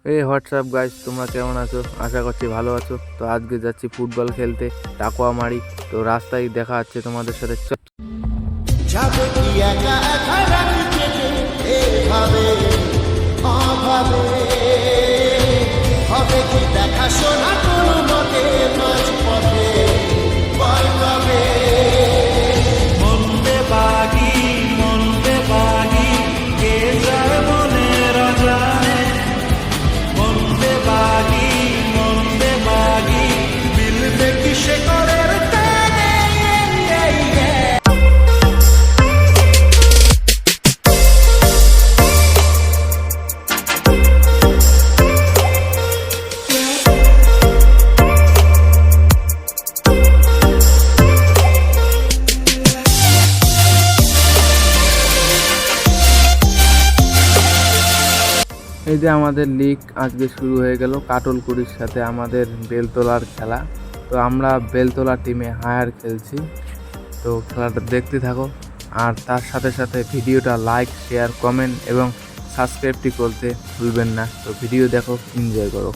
এই WhatsApp guys, তোমরা কেমন আছো? আশা করছি ভালো আছো। তো আজকে যাচ্ছি ফুটবল খেলতে টাকুয়া মারি। তো রাস্তায় দেখা হচ্ছে তোমাদের সাথে। যাবে কি একা একা রাখি থেকে এভাবে অভাবে হবে কি দেখাশোনা কোনো মতে মাঝ পথে পাল্টাবে মন্দে বাগি কে যায় মনের অজানে মন্দে বাগি মিলবে কিসে করের টানে এই যে আমাদের লিগ আজকে শুরু হয়ে গেল কাটলকুড়ির সাথে আমাদের বেলতলার খেলা। তো আমরা বেলতলা টিমে হায়ার খেলছি। তো খেলাটা দেখতে থাকো, আর তার সাথে সাথে ভিডিওটা লাইক, শেয়ার, কমেন্ট এবং সাবস্ক্রাইবটি করতে ভুলবেন না। তো ভিডিও দেখো, এনজয় করো।